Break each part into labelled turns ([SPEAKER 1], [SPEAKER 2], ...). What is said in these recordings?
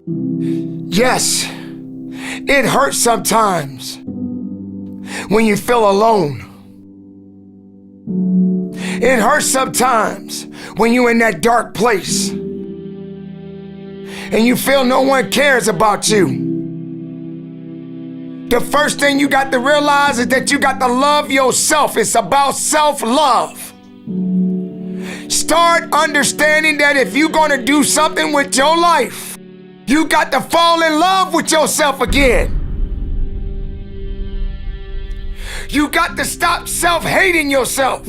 [SPEAKER 1] Yes, it hurts sometimes when you feel alone. It hurts sometimes when you're in that dark place and you feel no one cares about you. The first thing you got to realize is that you got to love yourself. It's about self-love. Start understanding that if you're going to do something with your life, you got to fall in love with yourself again. You got to stop self-hating yourself.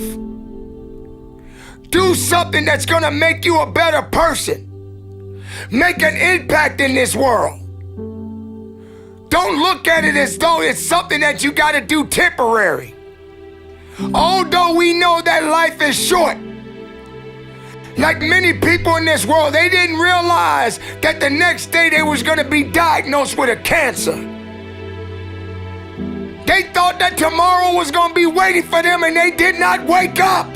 [SPEAKER 1] Do something that's going to make you a better person. Make an impact in this world. Don't look at it as though it's something that you got to do temporary. Although we know that life is short, like many people in this world, they didn't realize that the next day they was going to be diagnosed with a cancer. They thought that tomorrow was going to be waiting for them, and they did not wake up.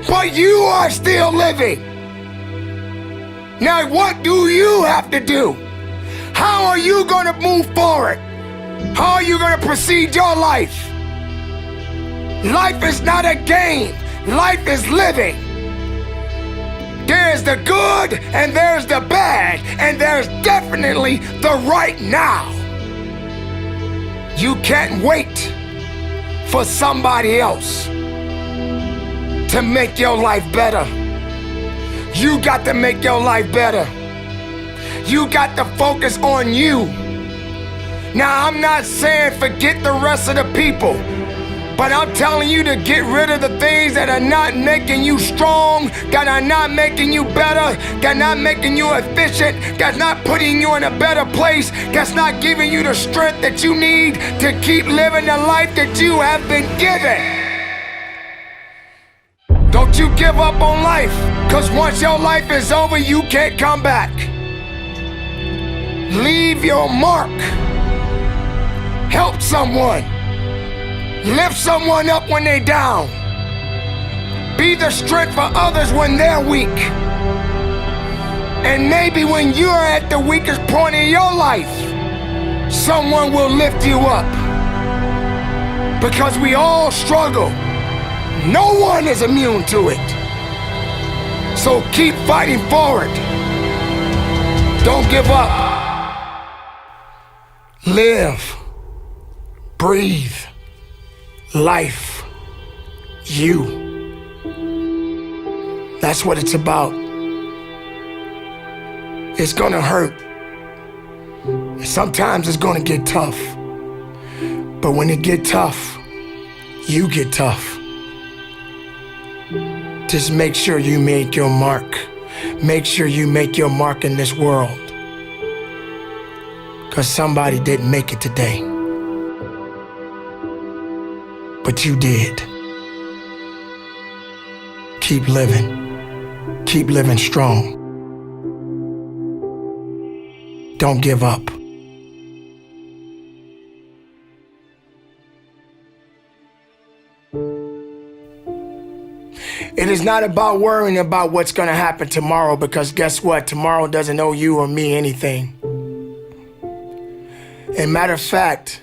[SPEAKER 1] But you are still living. Now, what do you have to do? How are you going to move forward? How are you going to proceed your life? Life is not a game. Life is living. There's the good and there's the bad, and there's definitely the right now. You can't wait for somebody else to make your life better. You got to make your life better. You got to focus on you. Now, I'm not saying forget the rest of the people, but I'm telling you to get rid of the things that are not making you strong, that are not making you better, that are not making you efficient, that's not putting you in a better place, that's not giving you the strength that you need to keep living the life that you have been given. Don't you give up on life, because once your life is over, you can't come back. Leave your mark. Help someone. Lift someone up when they're down. Be the strength for others when they're weak. And maybe when you're at the weakest point in your life, someone will lift you up. Because we all struggle. No one is immune to it. So keep fighting forward. Don't give up. Live. Breathe. Life. You. That's what it's about. It's gonna hurt. Sometimes it's gonna get tough. But when it get tough, you get tough. Just make sure you make your mark. Make sure you make your mark in this world. Because somebody didn't make it today. But you did. Keep living. Keep living strong. Don't give up. It is not about worrying about what's going to happen tomorrow, because guess what? Tomorrow doesn't owe you or me anything. And matter of fact,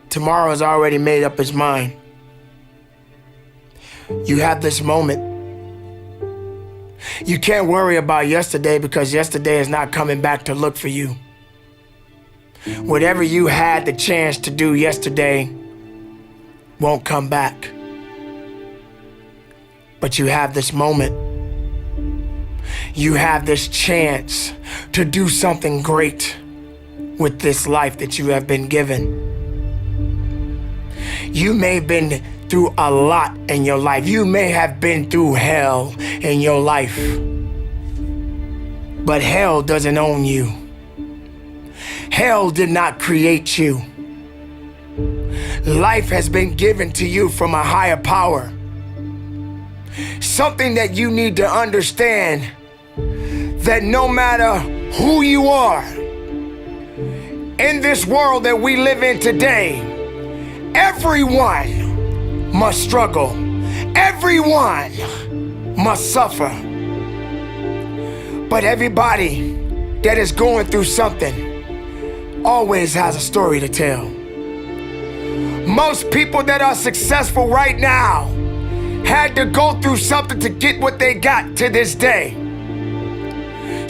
[SPEAKER 1] tomorrow has already made up its mind. You have this moment. You can't worry about yesterday, because yesterday is not coming back to look for you. Whatever you had the chance to do yesterday won't come back. But you have this moment. You have this chance to do something great with this life that you have been given. You may have been through a lot in your life. You may have been through hell in your life. But hell doesn't own you. Hell did not create you. Life has been given to you from a higher power. Something that you need to understand, that no matter who you are, in this world that we live in today, everyone must struggle. Everyone must suffer. But everybody that is going through something always has a story to tell. Most people that are successful right now had to go through something to get what they got to this day.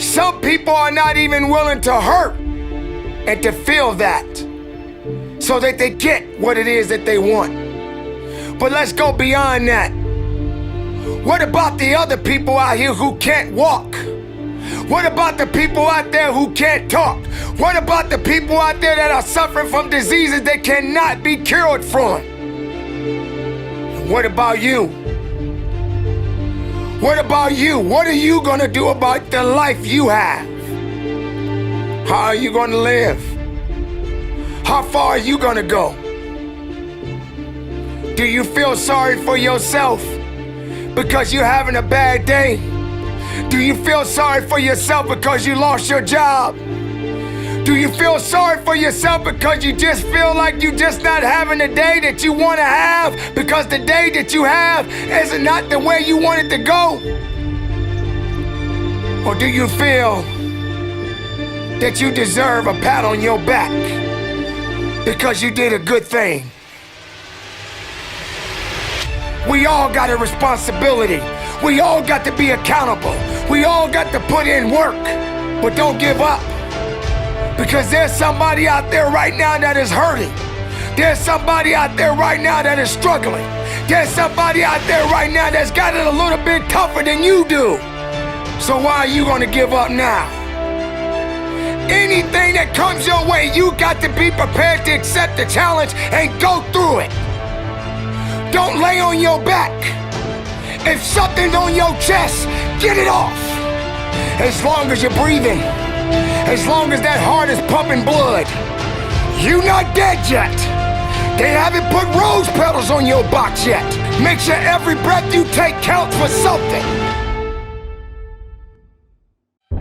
[SPEAKER 1] Some people are not even willing to hurt and to feel that so that they get what it is that they want. But let's go beyond that. What about the other people out here who can't walk? What about the people out there who can't talk? What about the people out there that are suffering from diseases they cannot be cured from? What about you? What about you? What are you going to do about the life you have? How are you going to live? How far are you going to go? Do you feel sorry for yourself because you're having a bad day? Do you feel sorry for yourself because you lost your job? Do you feel sorry for yourself because you just feel like you're just not having the day that you want to have because the day that you have is not the way you want it to go? Or do you feel that you deserve a pat on your back because you did a good thing? We all got a responsibility. We all got to be accountable. We all got to put in work, but don't give up. Because there's somebody out there right now that is hurting. There's somebody out there right now that is struggling. There's somebody out there right now that's got it a little bit tougher than you do. So why are you gonna give up now? Anything that comes your way, you got to be prepared to accept the challenge and go through it. Don't lay on your back. If something's on your chest, get it off. As long as you're breathing, as long as that heart is pumping blood, you're not dead yet. They haven't put rose petals on your box yet. Make sure every breath you take counts for something.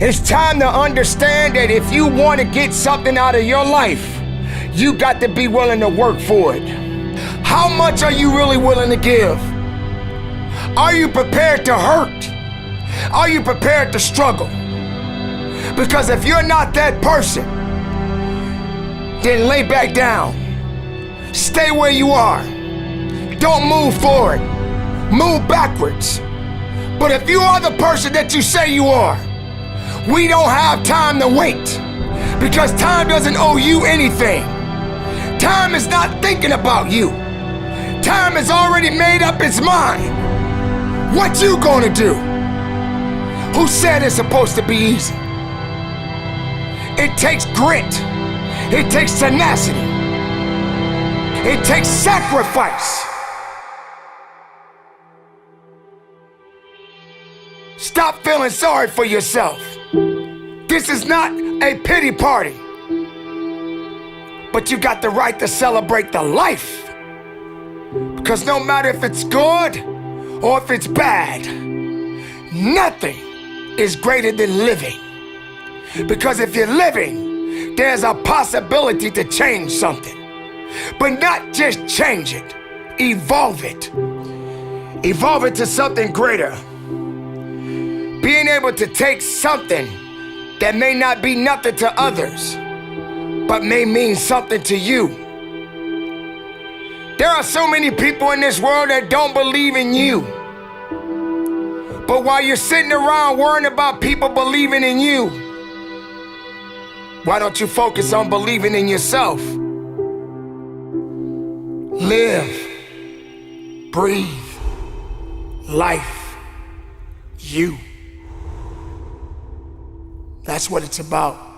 [SPEAKER 1] It's time to understand that if you want to get something out of your life, you got to be willing to work for it. How much are you really willing to give? Are you prepared to hurt? Are you prepared to struggle? Because if you're not that person, then lay back down. Stay where you are. Don't move forward. Move backwards. But if you are the person that you say you are, we don't have time to wait. Because time doesn't owe you anything. Time is not thinking about you. Time has already made up its mind. What you gonna do? Who said it's supposed to be easy? It takes grit. It takes tenacity. It takes sacrifice. Stop feeling sorry for yourself. This is not a pity party. But you got the right to celebrate the life. Because no matter if it's good or if it's bad, nothing is greater than living. Because if you're living, there's a possibility to change something. But not just change it, evolve it. Evolve it to something greater. Being able to take something that may not be nothing to others, but may mean something to you. There are so many people in this world that don't believe in you. But while you're sitting around worrying about people believing in you, why don't you focus on believing in yourself? Live, breathe, life, you. That's what it's about.